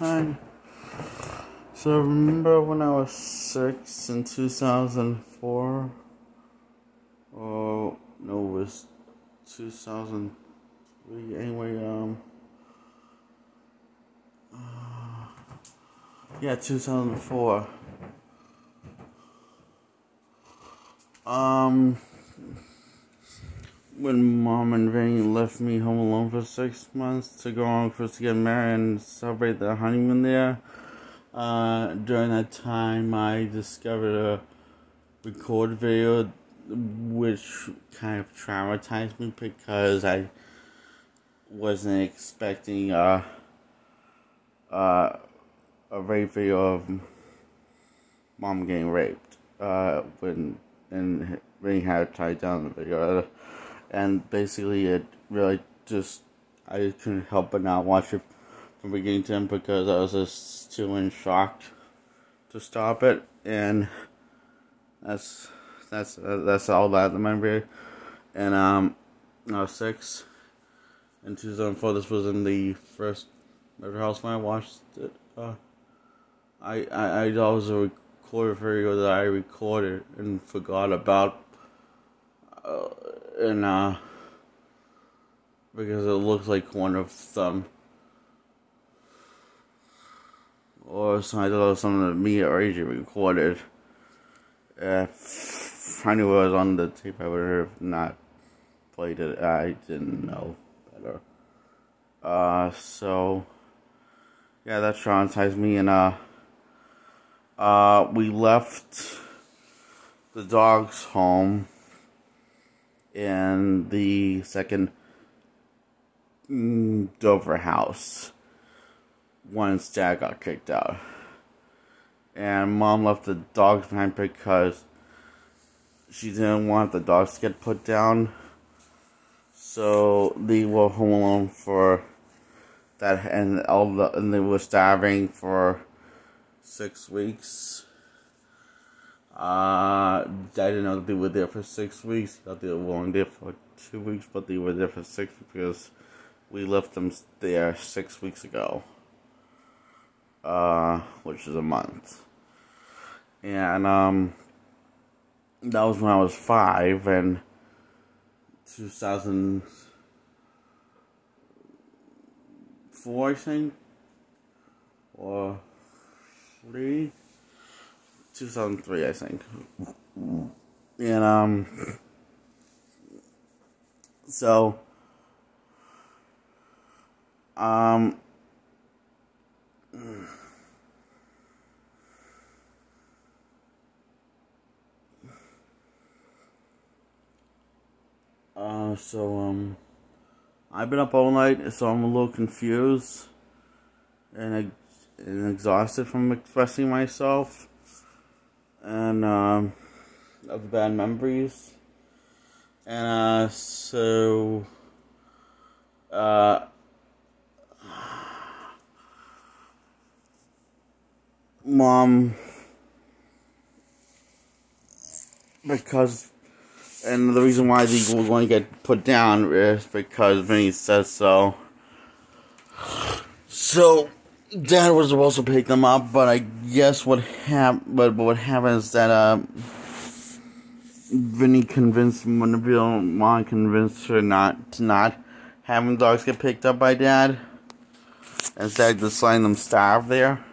Hi. So remember when I was 6 in 2004? Oh, no, it was 2003. Anyway, yeah, 2004. When Mom and Vinny left me home alone for 6 months to go on first to get married and celebrate their honeymoon there. During that time, I discovered a record video which kind of traumatized me because I wasn't expecting a rape video of Mom getting raped when Vinny had tied down the video. And basically, it really just, I couldn't help but not watch it from beginning to end because I was just too in shock to stop it. And that's all that I remember. And I was 6 in 2004. This was in the first Murder House when I watched it. I thought it was a recorded video that I recorded and forgot about. Because it looks like one of them, or something. I thought it was something that me or AJ recorded. If I knew it was on the tape, I would have not played it. I didn't know better. So yeah, that traumatized me, and we left the dog's home in the second Dover house once Dad got kicked out. And Mom left the dogs behind because she didn't want the dogs to get put down. So they were home alone for that, and they were starving for 6 weeks. I didn't know that they were there for 6 weeks. I thought they were only there for 2 weeks, but they were there for 6 weeks because we left them there 6 weeks ago. Which is a month. And, that was when I was 5, and 2004, I think, or 3? 2003, I think. And, so, I've been up all night, so I'm a little confused and exhausted from expressing myself, and of bad memories, and Mom, and the reason why these were going to get put down is because Vinny says so. So, Dad was supposed to pick them up, but I guess what happened is that, Vinny convinced Mom convinced her not having dogs get picked up by Dad, instead of just letting them starve there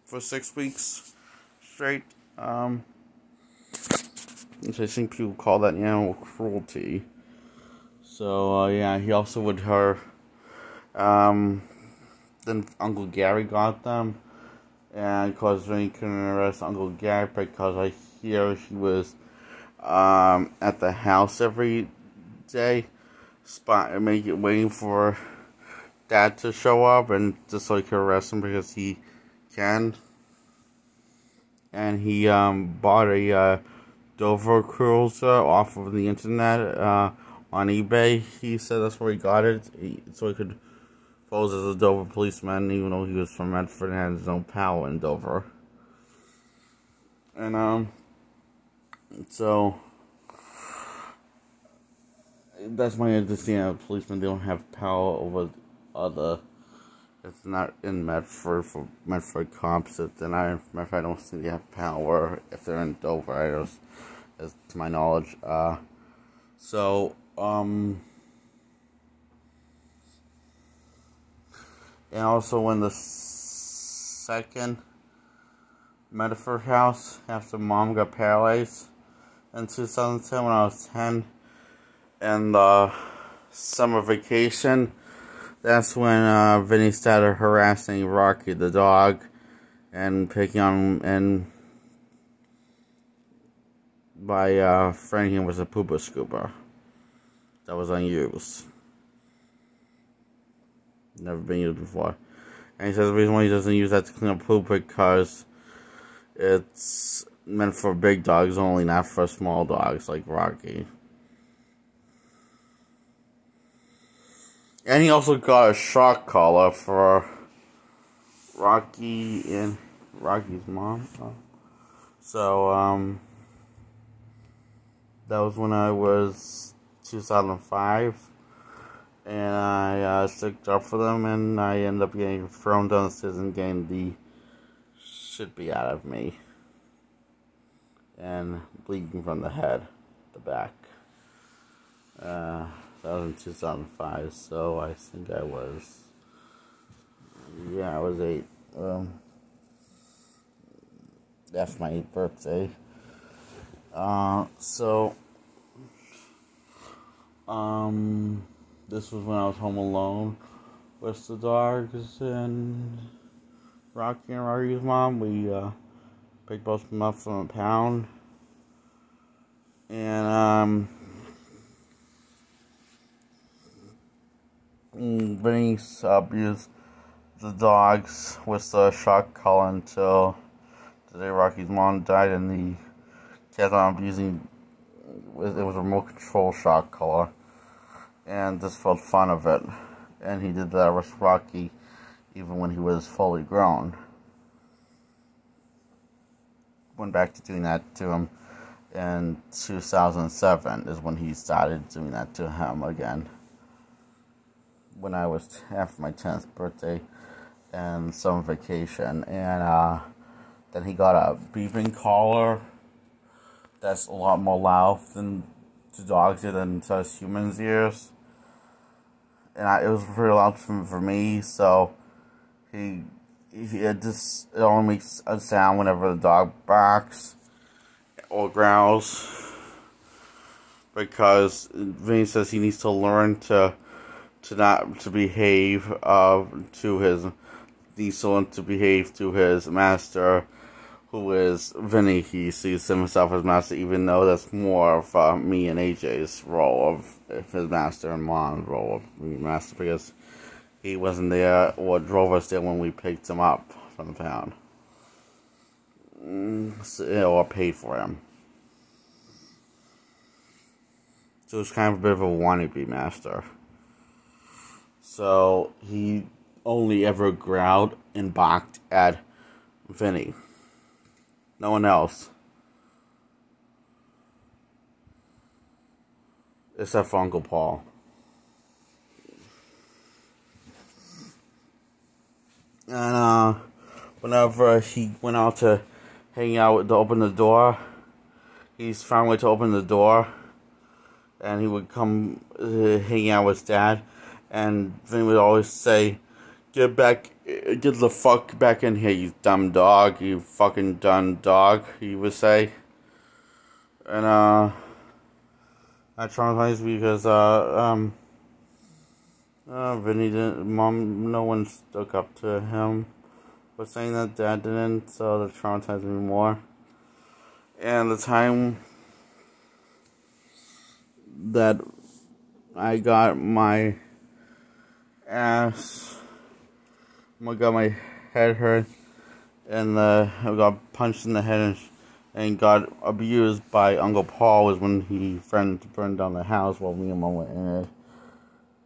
for 6 weeks straight. Which I think people call that animal cruelty. So, yeah, he also would her. Then Uncle Gary got them. And because Vinny couldn't arrest Uncle Gary because I hear he was at the house every day, waiting for Dad to show up, and just so he could arrest him because he can. And he bought a Dover cruiser off of the internet on eBay. He said that's where he got it, so he could pose as a Dover policeman, even though he was from Medford and had his own pal in Dover. And so that's my understanding of policemen. They don't have power over other. It's not in Medford for Medford comps. Then I don't think they have power if they're in Dover. As to my knowledge. And also when the second Medford house after Mom got paralyzed in 2010 when I was 10, and the summer vacation. That's when Vinny started harassing Rocky the dog and picking on him and by framing him with a pooper scooper that was unused. Never been used before. And he says the reason why he doesn't use that to clean up poop because it's meant for big dogs only, not for small dogs like Rocky. And he also got a shock collar for Rocky and Rocky's mom. So, that was when I was 2005. And I sticked up for them, and I ended up getting thrown down the stairs and getting the shit beat out of me. And bleeding from the head, the back. That was in 2005, so I think I was 8. That's my 8th birthday. This was when I was home alone with the dogs and Rocky and Rocky's mom. We picked both of them up from a pound. And Vinny abused the dogs with the shock collar until the day Rocky's mom died, and the kept on abusing. It was a remote control shock collar, and just felt fun of it. And he did that with Rocky, even when he was fully grown. Went back to doing that to him in 2007 is when he started doing that to him again. When I was after my 10th birthday and summer vacation, and then he got a beeping collar that's a lot more loud than to dogs' ear than to us humans' ears, and it was pretty loud for me. So it only makes a sound whenever the dog barks or growls, because Vinny says he needs to learn to behave to his master, who is Vinny. He sees himself as master, even though that's more of me and AJ's role of his master and Mom's role of me and master, because he wasn't there or drove us there when we picked him up from the pound or paid for him. So it's kind of a bit of a wannabe master. So he only ever growled and barked at Vinny. No one else. Except for Uncle Paul. And whenever he went out to hang out to open the door, he's found a way to open the door, and he would come hang out with Dad, and Vinny would always say, get the fuck back in here, you dumb dog, you fucking dumb dog, he would say. And that traumatized me because Vinny didn't, no one stuck up to him for saying that Dad didn't, so that traumatized me more. And the time that I got my head hurt, and I got punched in the head and got abused by Uncle Paul, was when he threatened to burn down the house while me and Mom were in it.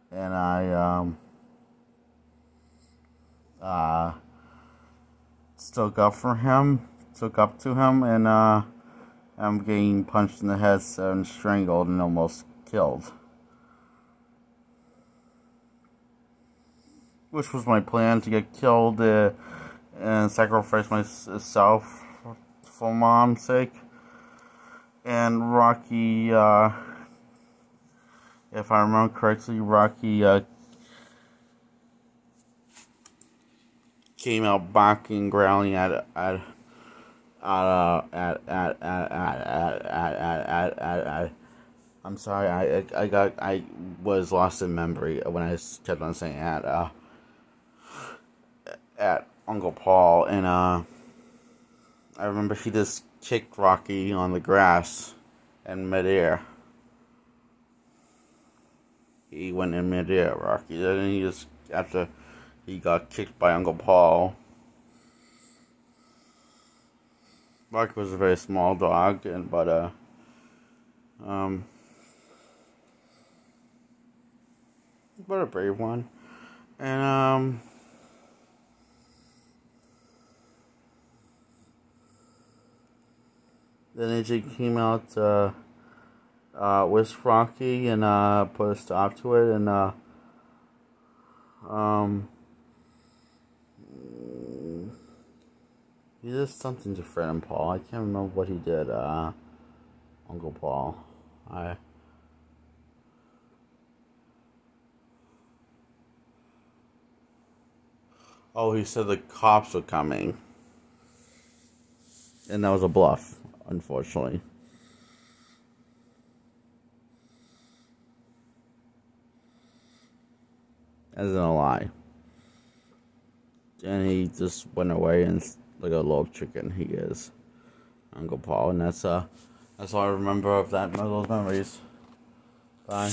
And I stuck up to him, and I'm getting punched in the head and strangled and almost killed. which was my plan to get killed and sacrifice myself for Mom's sake. And Rocky, if I remember correctly, Rocky came out barking, growling at I'm sorry, I was lost in memory when I kept on saying at Uncle Paul, and I remember he just kicked Rocky on the grass in midair. He went in midair, Rocky. Then he just, after he got kicked by Uncle Paul. Rocky was a very small dog, but a brave one. And then AJ came out with Rocky and put a stop to it, and he did something to Fred and Paul. I can't remember what he did, Uncle Paul. Oh, he said the cops were coming. And that was a bluff, unfortunately. As in a lie. And he just went away, and like a little chicken he is, Uncle Paul. And that's all I remember of those memories. Bye.